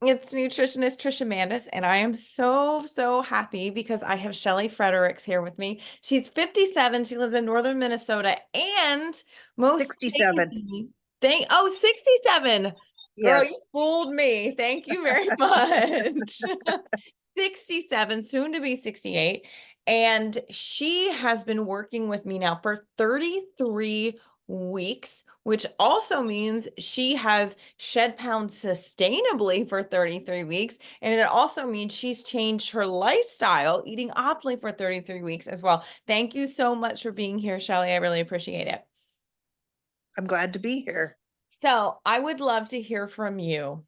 It's nutritionist Trisha Mandis, and I am so, so happy because I have Shelley Fredericks here with me. She's 57. She lives in northern Minnesota, and most 67. oh, 67. Girl, you Yes. fooled me. Thank you very much. 67, soon to be 68. And she has been working with me now for 33 weeks, which also means she has shed pounds sustainably for 33 weeks. And it also means she's changed her lifestyle, eating optimally for 33 weeks as well. Thank you so much for being here, Shelley. I really appreciate it. I'm glad to be here. So I would love to hear from you.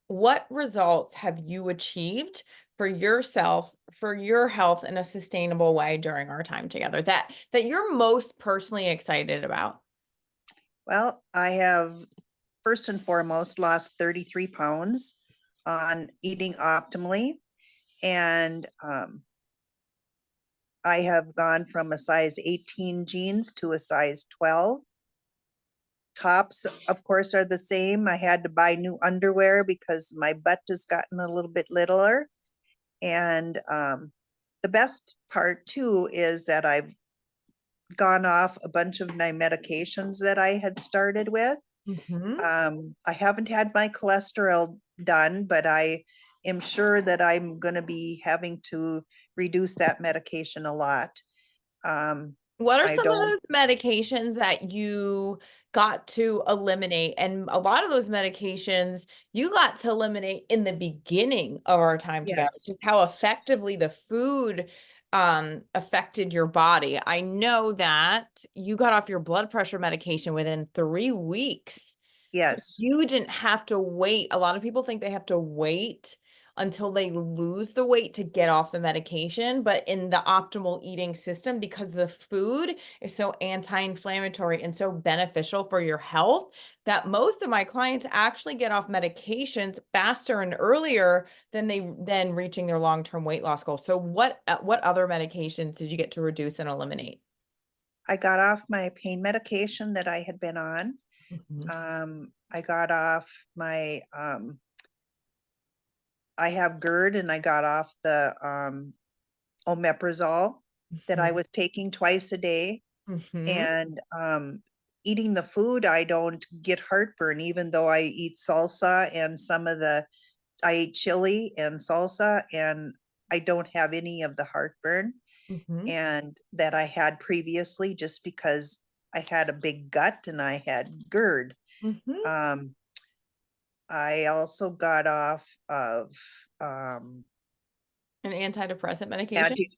What results have you achieved for yourself, for your health in a sustainable way during our time together that you're most personally excited about? Well, I have first and foremost lost 33 pounds on eating optimally. And I have gone from a size 18 jeans to a size 12. Tops, of course, are the same. I had to buy new underwear because my butt has gotten a little bit littler. And the best part, too, is that I've gone off a bunch of my medications that I had started with. Mm-hmm. I haven't had my cholesterol done, but I am sure that I'm going to be having to reduce that medication a lot. Um, What are I some of don't, those medications that you got to eliminate? And a lot of those medications you got to eliminate in the beginning of our time together, yes, just how effectively the food affected your body. I know that you got off your blood pressure medication within 3 weeks. So yes, you didn't have to wait. A lot of people think they have to wait until they lose the weight to get off the medication. But in the optimal eating system, because the food is so anti-inflammatory and so beneficial for your health, that most of my clients actually get off medications faster and earlier than reaching their long-term weight loss goal. So what other medications did you get to reduce and eliminate? I got off my pain medication that I had been on. Mhm. I got off I have GERD and I got off the omeprazole that I Mhm. was taking twice a day. Mhm. And eating the food, I don't get heartburn, even though I eat salsa and I eat chili and salsa, and I don't have any of the heartburn Mhm. and that I had previously just because I had a big gut and I had GERD. Mhm. Um, I also got off of um, An antidepressant medication? anti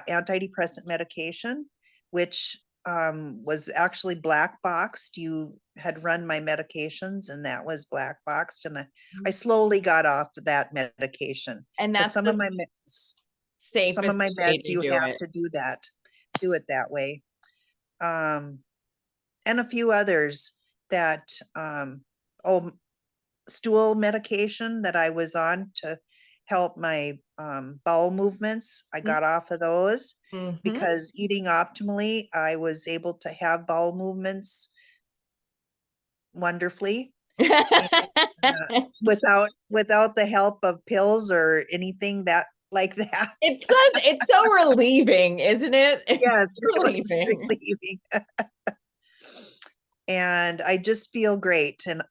antidepressant medication, which was actually black boxed. You had run my medications, and that was black boxed, and I slowly got off that medication And because that's some of the some of safest my way meds to you do have it. to do it that way. Um, and a few others that oh, stool medication that I was on to help my bowel movements. I got off of those Mm-hmm. because eating optimally, I was able to have bowel movements wonderfully without the help of pills or anything that like that. It's good. It's so relieving, isn't it? It's Yes, it was relieving. relieving. And I just feel great. And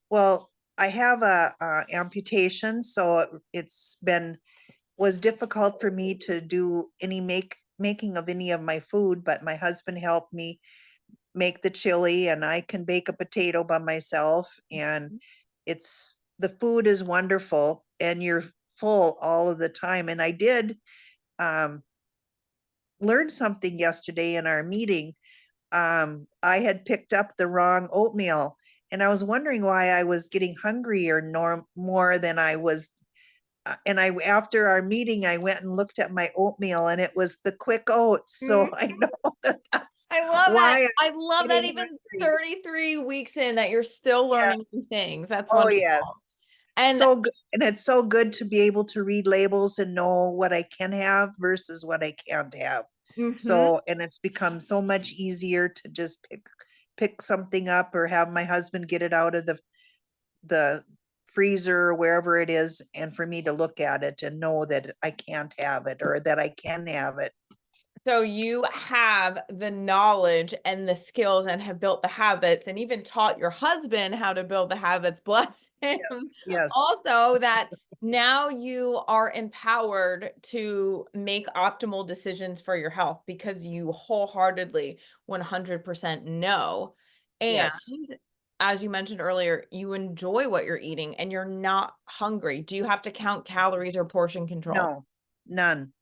well, I have a amputation, so it's been was difficult for me to do any making of any of my food, but my husband helped me make the chili and I can bake a potato by myself and it's the food is wonderful and you're full all of the time. And I did um, learn something yesterday in our meeting. I had picked up the wrong oatmeal and I was wondering why I was getting hungrier more than I was and I after our meeting I went and looked at my oatmeal and it was the quick oats. So I Mhm. know that that's I love that. why I'm I love that getting even hungry. 33 weeks in that you're still Yeah. learning new things. That's Oh wonderful. yes. And So good. And it's so good to be able to read labels and know what I can have versus what I can't have. mhm. So, and it's become so much easier to just pick something up or have my husband get it out of the freezer or wherever it is, and for me to look at it and know that I can't have it or that I can have it. So you have the knowledge and the skills and have built the habits and even taught your husband how to build the habits, bless him. Yes, yes, Also, that now you are empowered to make optimal decisions for your health because you wholeheartedly 100% know. And yes. as you mentioned earlier, you enjoy what you're eating and you're not hungry. Do you have to count calories or portion control? No, none.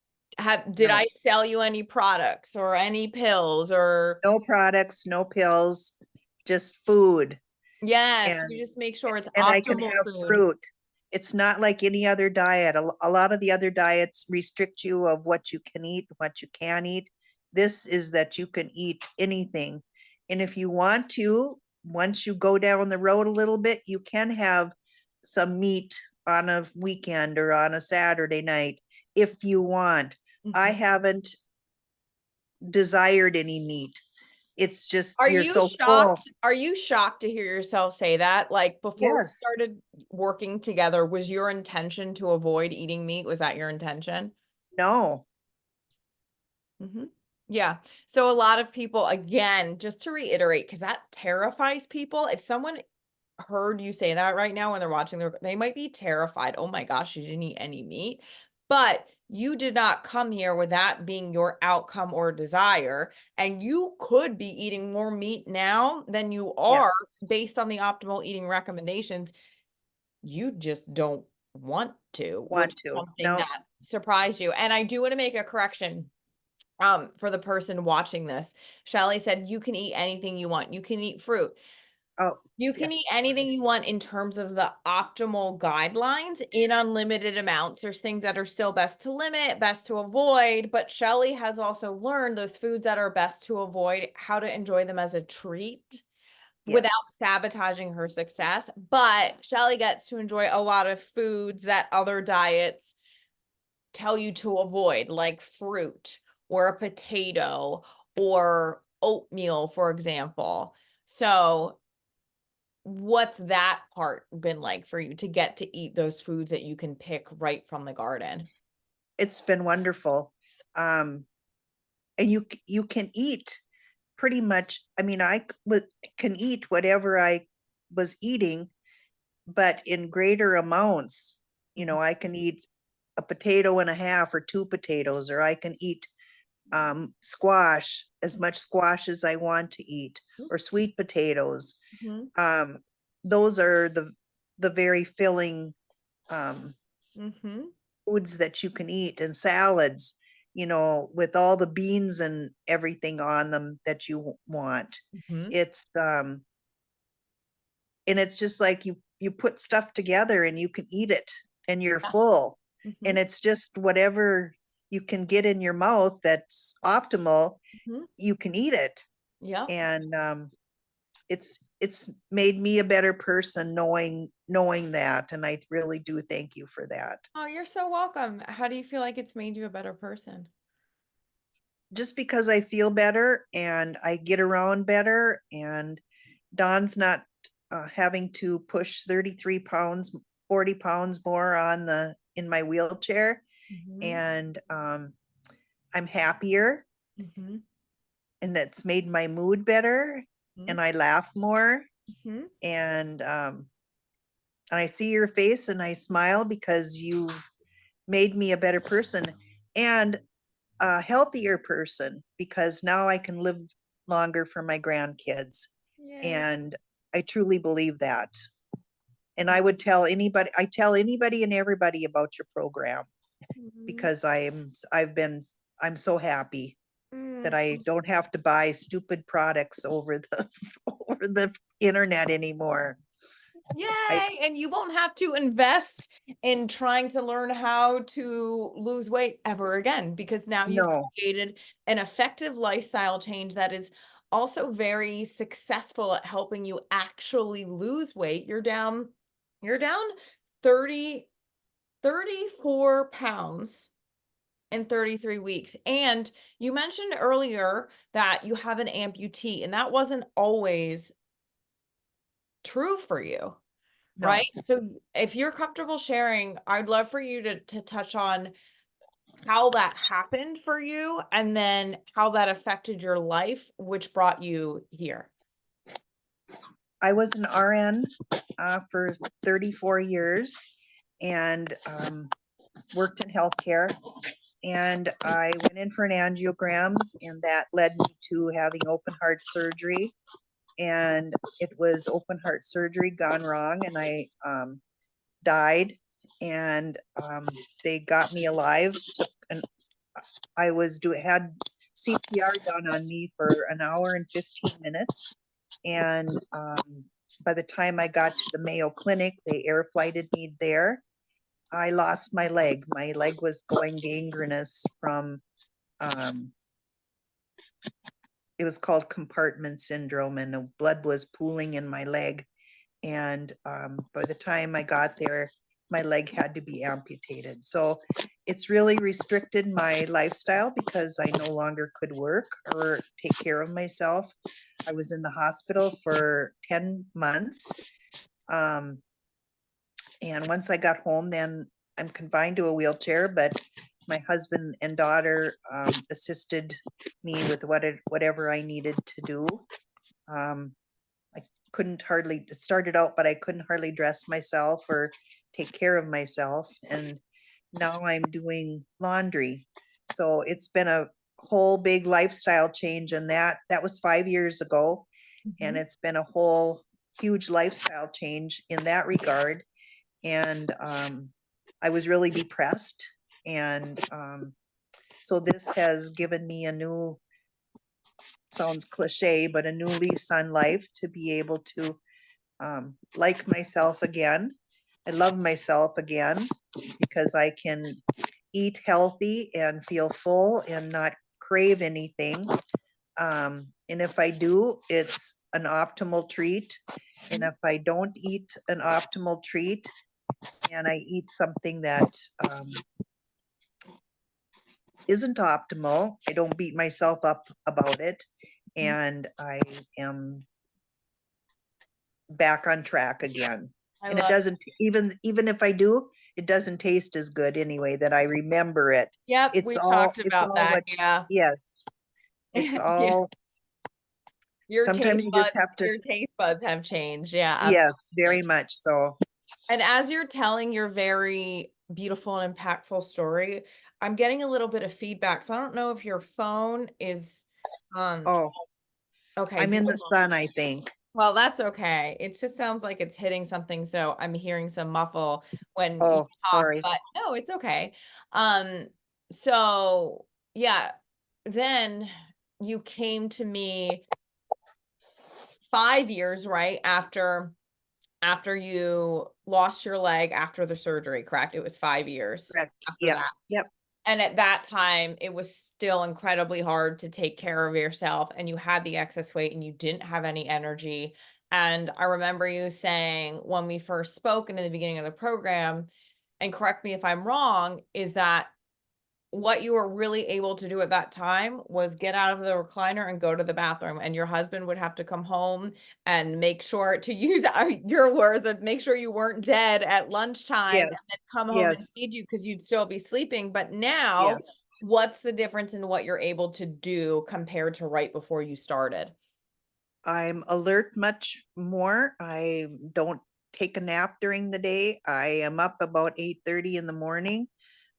Did No, I sell you any products or any pills or no products, no pills, just food. yes, And you just make sure it's and I can optimal have food. fruit. It's not like any other diet. A lot of the other diets restrict you of what you can eat, what you can't eat. This is that you can eat anything. And if you want to, once you go down the road a little bit, you can have some meat on a weekend or on a Saturday night if you want. I Mhm. haven't desired any meat. It's just Are you're you so shocked? full. Are you shocked to hear yourself say that? Like before we Yes. started working together, was your intention to avoid eating meat? Was that your intention? No. Mhm. Yeah. So a lot of people, again, just to reiterate, because that terrifies people. If someone heard you say that right now when they're watching, they might be terrified. Oh my gosh, you didn't eat any meat. But you did not come here with that being your outcome or desire. And you could be eating more meat now than you Yeah. are based on the optimal eating recommendations. You just don't want to, which Want is to. something No. that surprised you. And I do want to make a correction for the person watching this. Shelley said you can eat anything you want. You can eat fruit. Oh, You yes, can eat sorry. anything you want in terms of the optimal guidelines in unlimited amounts. There's things that are still best to limit, best to avoid, but Shelley has also learned those foods that are best to avoid, how to enjoy them as a treat without Yes, sabotaging her success. But Shelley gets to enjoy a lot of foods that other diets tell you to avoid, like fruit or a potato or oatmeal, for example. So what's that part been like for you to get to eat those foods that you can pick right from the garden? it's been wonderful. Um, and you can eat pretty much. I mean, can eat whatever I was eating, but in greater amounts. You Mhm, know, I can eat a potato and a half or two potatoes, or I can eat squash, as much squash as I want to eat, or sweet potatoes. mhm, Um, those are the very filling um, mhm, foods that you can eat, and salads, you know, with all the beans and everything on them that you want. mhm. It's and it's just like you put stuff together and you can eat it and you're Yeah. full. And Mhm, it's just whatever you can get in your mouth that's optimal, mhm. you can eat it. Yep. And it's made me a better person knowing that, and I really do thank you for that. Oh, you're so welcome. How do you feel like it's made you a better person? Just because I feel better and I get around better, and Don's not having to push 33 pounds, 40 pounds more on the in my wheelchair, Mhm, and I'm happier, mhm, and that's made my mood better, mhm, and I laugh more, mhm. and I see your face and I smile because you made me a better person and a healthier person, because now I can live longer for my grandkids. Yay. And I truly believe that. And Oh, I tell anybody and everybody about your program, mhm. because I'm so happy that Mm. I don't have to buy stupid products over the over the internet anymore. I Yay! And you won't have to invest in trying to learn how to lose weight ever again because now you've no, created an effective lifestyle change that is also very successful at helping you actually lose weight. You're down 30, 34 pounds in 33 weeks. And you mentioned earlier that you have an amputee, and that wasn't always true for you. No, right? So if you're comfortable sharing, I'd love for you to touch on how that happened for you and then how that affected your life, which brought you here. I was an RN for 34 years and worked in healthcare. And I went in for an angiogram, and that led me to having open heart surgery. And it was open heart surgery gone wrong, and I died. And they got me alive. And I had CPR done on me for an hour and 15 minutes. And by the time I got to the Mayo Clinic, they air flighted me there. I lost my leg. My leg was going gangrenous from, um, it was called compartment syndrome, and the blood was pooling in my leg. And by the time I got there, my leg had to be amputated. So it's really restricted my lifestyle because I no longer could work or take care of myself. I was in the hospital for 10 months. Um, and once I got home, then I'm confined to a wheelchair, but my husband and daughter assisted me with whatever I needed to do. Um, I couldn't hardly, it started out, but I couldn't hardly dress myself or take care of myself. And now I'm doing laundry. So it's been a whole big lifestyle change, and that was 5 years ago. And Mhm. it's been a whole huge lifestyle change in that regard. And I was really depressed. And so this has given me a new, sounds cliche, but a new lease on life to be able to like myself again. I love myself again because I can eat healthy and feel full and not crave anything. And if I do, it's an optimal treat. And if I don't eat an optimal treat and I eat something that isn't optimal, I don't beat myself up about it. And I am back on track again. I And it love. doesn't, even if I do, it doesn't taste as good anyway, that I remember it. Yep, It's we all, talked it's about all that. what, Yeah. yes, it's Yeah. all, sometimes you just have to, Your taste buds have changed. Yeah, yes, very absolutely. much so. And as you're telling your very beautiful and impactful story, I'm getting a little bit of feedback. So I don't know if your phone is Oh, okay, I'm in the beautiful. sun, I think. Well, that's okay. It just sounds like it's hitting something, so I'm hearing some muffle when you Oh, talk, sorry. but no, it's okay. Um, so yeah, then you came to me 5 years, right, after you lost your leg after the surgery, correct? It was 5 years Correct. after Yep. that. Yep. And at that time, it was still incredibly hard to take care of yourself, and you had the excess weight and you didn't have any energy. And I remember you saying when we first spoke and in the beginning of the program, and correct me if I'm wrong, is that what you were really able to do at that time was get out of the recliner and go to the bathroom, and your husband would have to come home and make sure to use your words of make sure you weren't dead at lunchtime and Yes. then come home and Yes. feed you because you'd still be sleeping. But now, Yes. what's the difference in what you're able to do compared to right before you started? I'm alert much more. I don't take a nap during the day. I am up about 8:30 in the morning.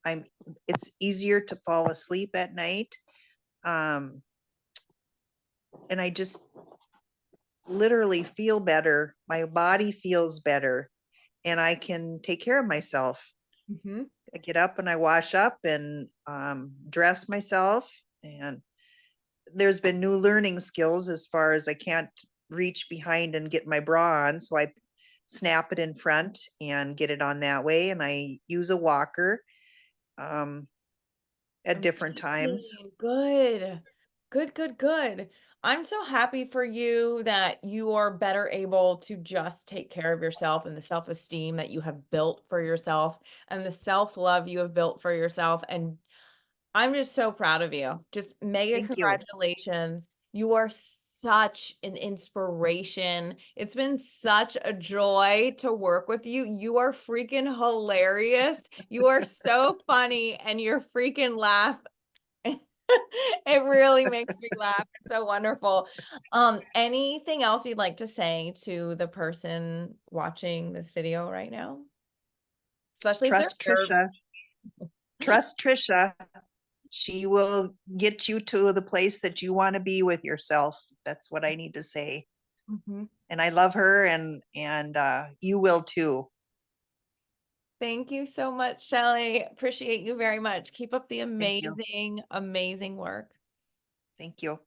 I'm it's easier to fall asleep at night. Um, and I just literally feel better. My body feels better and I can take care of myself. Mhm. I get up and I wash up and dress myself. And there's been new learning skills as far as I can't reach behind and get my bra on. So I snap it in front and get it on that way. And I use a walker um, at different times. Amazing. Good. Good, good, good. I'm so happy for you that you are better able to just take care of yourself and the self-esteem that you have built for yourself and the self-love you have built for yourself. And I'm just so proud of you. Just mega Thank you. congratulations. You are such an inspiration. It's been such a joy to work with you. You are freaking hilarious. You are so funny and your freaking laugh. It really makes me laugh. It's so wonderful. Anything else you'd like to say to the person watching this video right now? Especially if they're Trust Trisha. Trust Trisha. She will get you to the place that you want to be with yourself. That's what I need to say. Mhm. And I love her, and you will too. Thank you so much, Shelley. Appreciate you very much. Keep up the Thank you. amazing, amazing work. Thank you.